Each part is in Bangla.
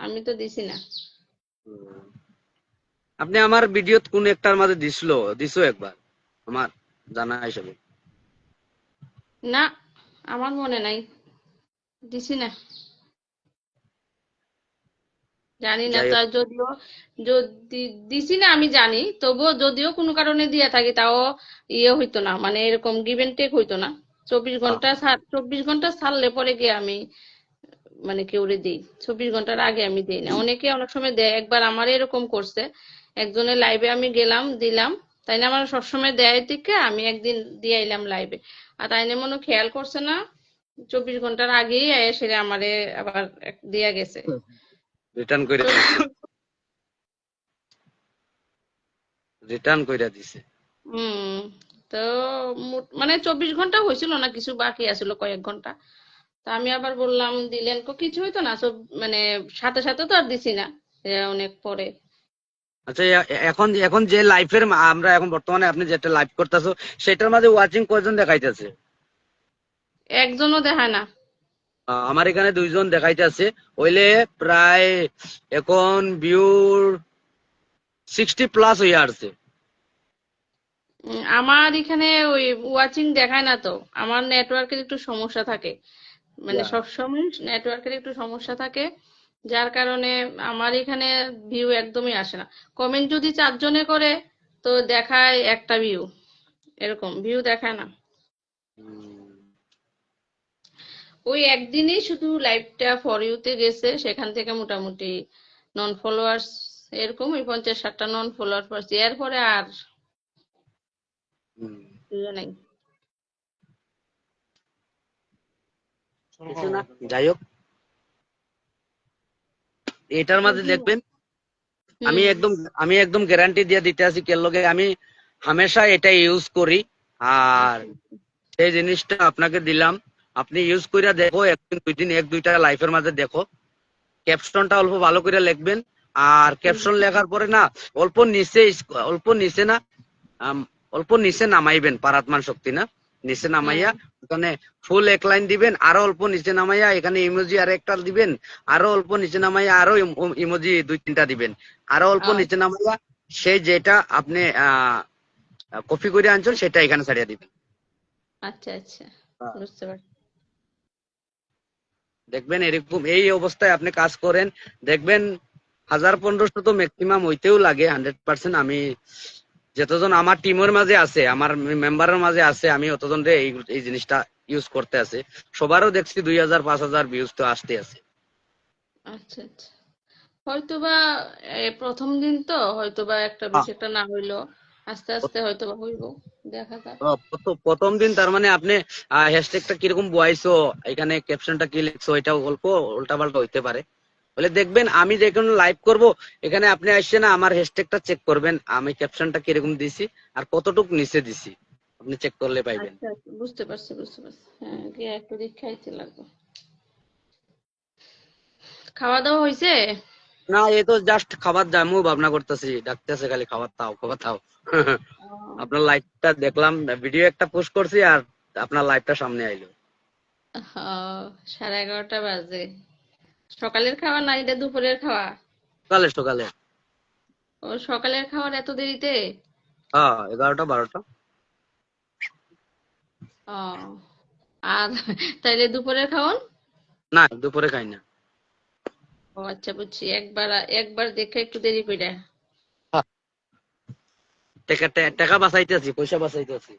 আমি তো দিছি না। আপনি আমার ভিডিওত কোন একটার মাঝে দিছো একবার আমার জানা হিসাবে? না, আমার মনে নাই, দিছি না, জানি না। যাই হোক। তার যদিও যদি দিছি না আমি জানি, তবুও যদিও কোনো কারণে দিয়ে থাকি তাও ইয়ে হইতো না, মানে এরকম গিভ এন্ড টেক হইতো না। 24 ঘন্টা ছাড়লে পরে গিয়ে আমি মানে কেউরে দিই, 24 ঘন্টার আগে আমি দিই না। অনেকে অনেক সময় দেয়, একবার আমার এরকম করছে, একজনের লাইভে আমি গেলাম দিলাম, তাই না আমার সবসময় দেয় থেকে আমি একদিন দিয়ে এলাম লাইভে, আর তাই না মনে হয় খেয়াল করছে না, 24 ঘন্টার আগেই এসে আমারে আবার দিয়া গেছে। রিটার্ন করে দিছে। রিটার্ন কইরা দিছে। হুম। তো মানে 24 ঘন্টা হয়েছিল না, কিছু বাকি আছিল কয়েক ঘন্টা। তা আমি আবার বললাম, দিলেন কিছু হইতো না সব, মানে সাথে সাথে তো আর দিছি না, অনেক পরে। আচ্ছা, এখন এখন যে লাইফের আমরা এখন বর্তমানে আপনি যেটা লাইভ করতেছো সেটার মাঝে ওয়াচিং কয়জন দেখাইতেছে? একজনও দেখায় না। আমার এখানে 2 জন দেখাইতেছে। হইলে প্রায় এখন ভিউর 60+ হইয়া আসছে। আমার এখানে ওই ওয়াচিং দেখায় না তো, আমার নেটওয়ার্কের একটু সমস্যা থাকে, মানে সবসময় নেটওয়ার্কের একটু সমস্যা থাকে, যার কারণে আমার এখানে ভিউ একদমই আসে না। কমেন্ট যদি 4 জনে করে তো দেখায় একটা ভিউ, এরকম ভিউ দেখায় না। ওই একদিনই শুধু লাইভটা ফর ইউতে গেছে, সেখান থেকে মোটামুটি নন ফলোয়ার্স, এরকম ওই 50-60টা নন ফলোয়ার পাচ্ছি, এরপরে আর ইয়ে নাই। কিছু না, যাই হোক। এটার মাঝে দেখবেন আমি হুম। একদম আমি একদম গ্যারান্টি দিয়ে দিতে আছি কে লগে আমি হামেশা এটা ইউজ করি। আর আচ্ছা। সেই জিনিসটা আপনাকে দিলাম, আপনি ইউজ কইরা দেখো, একদিন 2 দিন 1-2টা লাইফের মাঝে দেখো। ক্যাপশনটা অল্প ভালো করে লিখবেন। আর ক্যাপশন লেখার পরে না অল্প নিচে, অল্প নিচে না, আম, অল্প নিচে নামাইবেন, পারাতমান শক্তি না, নিচে নামাইয়া হুম। ওখানে ফুল 1 লাইন দিবেন, আরো অল্প নিচে নামাইয়া এখানে ইমোজি আর একটা দিবেন, আরো অল্প নিচে নামাইয়া আরো ইমোজি 2-3টা দিবেন, আরো অল্প নিচে নামাইয়া সেই যেটা আপনি কপি করে আনছেন সেটা এখানে ছাড়িয়ে দিবেন। আচ্ছা আচ্ছা, বুঝতে পারছি। দেখবেন এরকম এই অবস্থায় আপনি কাজ করেন, দেখবেন 1000-1500 তো ম্যাক্সিমাম হইতেও লাগে। 100% আমি যতজন আমার টিমের মাঝে আছে, আমার মেম্বারের মাঝে আছে, আমি অতজন এই জিনিসটা ইউজ করতে আছে। সবারও দেখছি 2000-5000 ভিউজ তো আসতে আছে। আচ্ছা আচ্ছা, হয়তোবা প্রথম দিন তো হয়তোবা একটা বেশি একটা না হইলো, আস্তে আস্তে হয়তোবা হইব, দেখা যাক। প্রথম দিন তার মানে আপনি হ্যাশট্যাগটা কিরকম বয়াইছো, এখানে ক্যাপশনটা কি লিখছো, এটা অল্প উল্টাপাল্টা হইতে পারে। বলে দেখবেন আমি যখন লাইভ করব এখানে আপনি আসছে না, আমার হ্যাশট্যাগটা চেক করবেন, আমি ক্যাপশনটা কিরকম দিছি আর কতটুকু নিচে দিছি, আপনি চেক করলে পাইবেন। আচ্ছা আচ্ছা, বুঝতে পারছি বুঝতে পারছি। হ্যাঁ, গিয়ে একটু দেখাইতে লাগবে। খাওয়া দাওয়া হয়েছে? না, এই তো জাস্ট খাবার দামও ভাবনা করতেছি, ডাকতেছে খালি খাবার দাও খাবার দাও। আপনার লাইভটা দেখলাম, ভিডিও একটা পোস্ট করছি আর আপনার লাইভটা সামনে আইলো। 11:30 বাজে। সকালের খাওয়া না এটা দুপুরের খাওয়া? সকালে সকালে। ও, সকালের খাওয়ার এত দেরিতে? হ্যাঁ, 11টা 12টা। ও, আর তাইলে দুপুরের খাওন? না, দুপুরে খাই না। ও আচ্ছা, বুঝছি। একবার একবার দেখে একটু দেরি কইরা। হ্যাঁ, টাকা টাকা বাঁচাইতেছি, পয়সা বাঁচাইতেছি।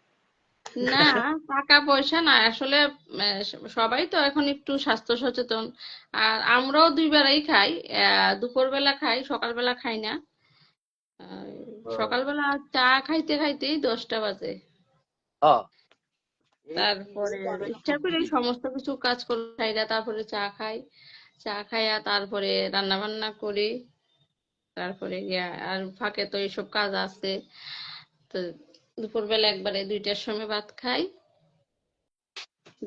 না, টাকা পয়সা না আসলে, সবাই তো এখন একটু স্বাস্থ্য সচেতন। আর আমরাও 2 বেলাই খাই, দুপুরবেলা খাই, সকালবেলা খাই না। আহ, সকালবেলা চা খাইতে খাইতেই 10টা বাজে। হ্যাঁ, তারপরে ইচ্ছা করে সমস্ত কিছু কাজ করে খাইরা তারপরে চা খাই, চা খাইয়া তারপরে রান্না বান্না করি, তারপরে গিয়া আর ফাঁকে তো এইসব কাজ আছে। তো দুপুরবেলা একবারে 2টার সময় ভাত খাই,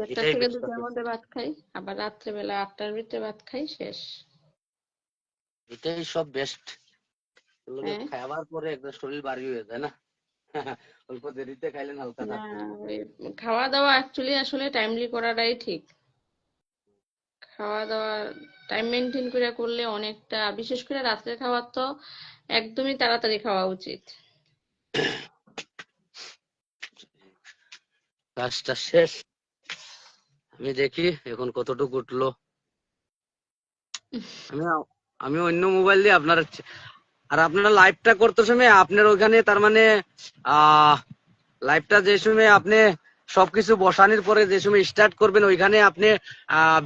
1:30 এটাই থেকে বেস্ট 2টার হবে। মধ্যে ভাত খাই, আবার রাত্রেবেলা 8টার ভিতরে ভাত খাই, শেষ। এটাই সব বেস্ট। লোকে হ্যাঁ। খাবার পরে একটা শরীর ভারী হয়ে যায় না। অল্প দেরিতে খাইলেন হালকা না, থাকবে। ওই খাওয়া দাওয়া অ্যাকচুয়ালি আসলে টাইমলি করাটাই ঠিক। খাওয়া দাওয়া টাইম মেনটেন করে করলে অনেকটা, বিশেষ করে রাত্রে খাওয়া তো একদমই তাড়াতাড়ি খাওয়া উচিত। কাজটা শেষ, আমি দেখি এখন কতটুকু উঠলো। আমি আমি অন্য মোবাইল দিয়ে আপনার আর আপনারা লাইভটা করতে সময় আপনার ওইখানে তার মানে লাইভটা যে সময় আপনি সবকিছু বসানোর পরে যে সময় স্টার্ট করবেন ওইখানে আপনি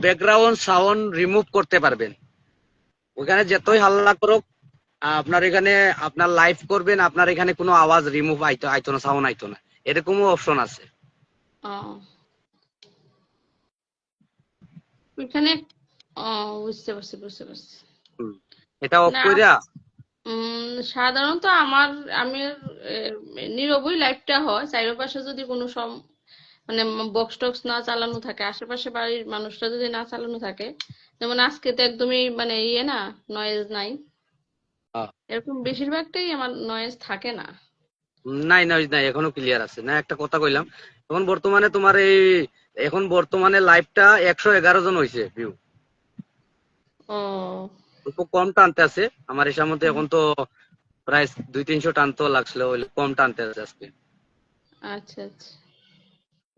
ব্যাকগ্রাউন্ড সাউন্ড রিমুভ করতে পারবেন। ওইখানে যতই হাল্লা করুক আপনার এখানে আপনার লাইভ করবেন, আপনার এখানে কোনো আওয়াজ রিমুভ আইতো না, সাউন্ড আইতো না, এরকমও অপশন আছে। ও, ওইখানে, ও, বুঝতে পারছি বুঝতে পারছি। হুম। এটা অফ না, কইরা সাধারণত আমি নীরবই লাইভটা হয়, চারপাশে যদি কোনো মানে বক্স টক্স না চালানো থাকে, আশেপাশে বাড়ির মানুষরা যদি না চালানো থাকে, যেমন আজকে তো একদমই মানে না, নয়েজ নাই, আহ, এরকম বেশিরভাগটাই আমার নয়েজ থাকে না। নাই নাই নাই, এখনো ক্লিয়ার আছে না। একটা কথা কইলাম, এখন বর্তমানে তোমার এই এখন বর্তমানে লাইভটা 111 জন হয়েছে ভিউ। ও, অল্প কম টানতে আছে আমার এসার মধ্যে, এখন তো প্রায় 200-300 টানতে লাগছিল, ওই কম টানতে আছে আজকে। আচ্ছা আচ্ছা,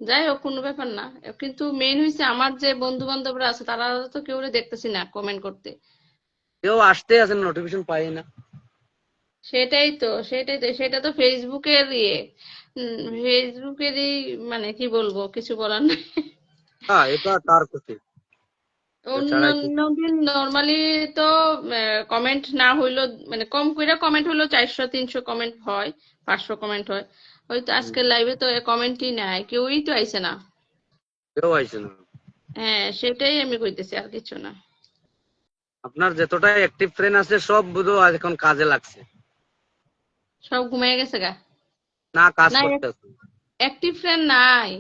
যাই হোক কোনো ব্যাপার না। কিন্তু মেইন হয়েছে আমার যে বন্ধু বান্ধবরা আছে তারা তো কেউ দেখতেছি না কমেন্ট করতে। কেউ আসতে আছে, নোটিফিকেশন পাই না। সেটাই তো সেটা তো ফেসবুকের ফেসবুকেরই, মানে কি বলবো, কিছু বলার নাই। হ্যাঁ, এটা তার ক্ষতি, এছাড়া কি। অন্য দিন নর্মালি তো কমেন্ট না হইলো, মানে কম কইরা কমেন্ট হইলো 400-300 কমেন্ট হয়, 500 কমেন্ট হয়। হয়তো আজকের লাইভে তো কমেন্টই নাই, কেউই তো আইছে না। কেউ আইছে না। হ্যাঁ, সেটাই আমি কইতেছি, আর কিছু না। আপনার যতটা অ্যাক্টিভ ফ্রেন্ড আছে সব বোধহয় এখন কাজে লাগছে, সব ঘুমাই গেছে গা। না কাজ না, করতেছে। অ্যাক্টিভ ফ্রেন্ড নাই।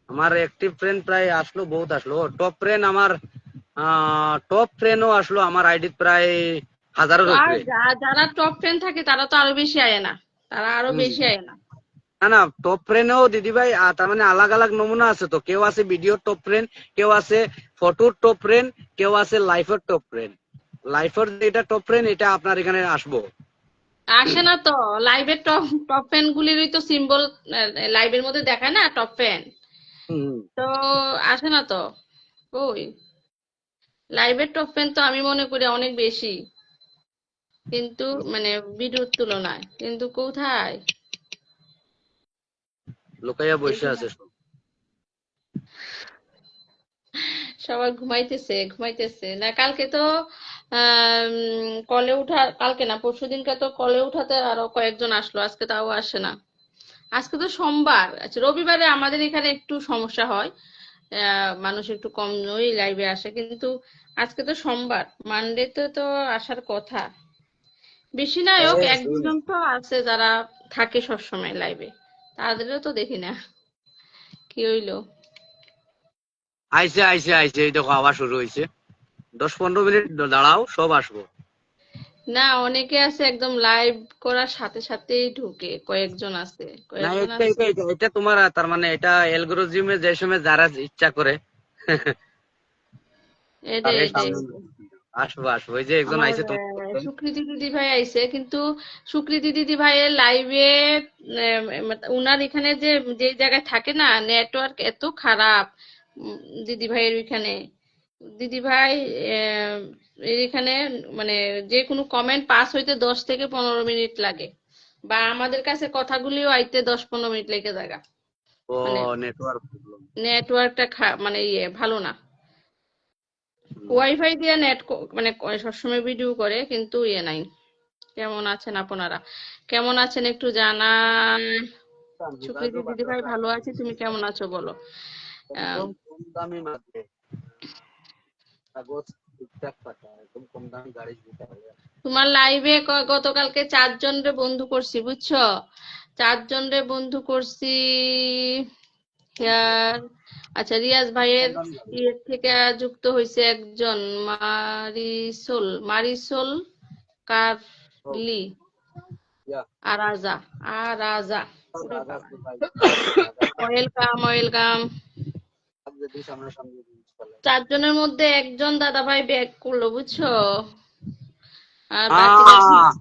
আমার অ্যাক্টিভ ফ্রেন্ড প্রায় আসলো, বহুত আসলো। টপ ফ্রেন্ড আমার টপ ফ্রেন্ডও আসলো আমার আইডি প্রায় হাজারের আর উপরে। যারা টপ ফ্রেন্ড থাকে তারা তো আরো বেশি আয় না, তারা আরো হম, বেশি আয় না। না না, টপ ফ্রেন্ডও দিদি ভাই তার মানে আলাগ আলাগ নমুনা আছে তো। কেউ আছে ভিডিওর টপ ফ্রেন্ড, কেউ আছে ফটোর টপ ফ্রেন্ড, কেউ আছে লাইফের টপ ফ্রেন্ড। লাইফের যেটা টপ ফ্রেন্ড এটা আপনার এখানে আসবো। আসে না তো, লাইভের টপ টপ ফ্যান গুলিরই তো সিম্বল লাইভের মধ্যে দেখায় না, টপ ফ্যান। হম। তো আসে না তো। ওই লাইভের টপ ফ্যান তো আমি মনে করি অনেক বেশি, কিন্তু মানে ভিডিওর তুলনায়, কিন্তু কোথায়। লুকাইয়া এই বসে যে আছে সব। সবাই ঘুমাইতেছে ঘুমাইতেছে না, কালকে তো কলে উঠা, কালকে না পরশুদিনকে তো কলে উঠাতে আরো কয়েকজন আসলো, আজকে তাও আসে না। আজকে তো সোমবার, আচ্ছা রবিবারে আমাদের এখানে একটু সমস্যা হয়, মানুষ একটু কম ওই লাইভে আসে, কিন্তু আজকে তো সোমবার, মানডেতে তো আসার কথা। বেশি না হোক, এক দুজন তো আছে যারা থাকে সবসময় লাইভে, তাদেরও তো দেখি না। কি হইলো? আইসে আইসে আইসে, এই দেখো আবার শুরু হয়েছে। 10-15 মিনিট দাঁড়াও, সব আসবো। না, অনেকে আছে একদম লাইভ করার সাথে সাথেই ঢুকে, কয়েকজন আছে না, কয়েকজন এটা আছে এটা এটা এটা তোমার তার মানে এটা অ্যালগোরিদমে যে সময় যারা ইচ্ছা করে এটাই তারে এটাই সামনে এটাই। আসবো আসবো। এই যে একজন আমার আইছে তো। সুকৃতি দিদি ভাই আইছে, কিন্তু সুকৃতি দিদি ভাইয়ের লাইভে উনার এখানে যে যে জায়গায় থাকে না, নেটওয়ার্ক এত খারাপ। উম, দিদি ভাইয়ের ওইখানে, দিদি ভাই আহ, এর এখানে মানে যে কোনো কমেন্ট পাস হইতে 10 থেকে 15 মিনিট লাগে, বা আমাদের কাছে কথাগুলিও আইতে 10-15 মিনিট লেগে যায়। ও, মানে নেটওয়ার্ক প্রবলেম। নেটওয়ার্কটা মানে ভালো না। ওয়াইফাই দিয়ে নেট মানে সবসময় ভিডিও করে, কিন্তু নাই। কেমন আছেন আপনারা? কেমন আছেন একটু জানান। সুকৃতি দিদি ভাই, ভালো আছি, তুমি কেমন আছো বলো। আহ, একদম কম দামি মাত্র, কাগজ ঠিকঠাক পাতা, একদম কম দামি গাড়ি দিতে হবে। তোমার লাইভে গতকালকে 4 জন রে বন্ধু করছি, বুঝছো? 4 জন রে বন্ধু করছি। হেয়ার, আচ্ছা, রিয়াজ ভাইয়ের কম দামি গাড়ি। ইয়ের থেকে যুক্ত হয়েছে একজন, মারিসোল, মারিসোল ও, কার্লি ইয়া, আরাজা, আরাজা। ওরে রাজা বাবা, আছে ভাই, রাজা। Welcome welcome. সামনে সামনে সামনে। চারজনের মধ্যে একজন দাদা ভাই ব্যাক করলো বুঝছো, আর বাকিরা আহ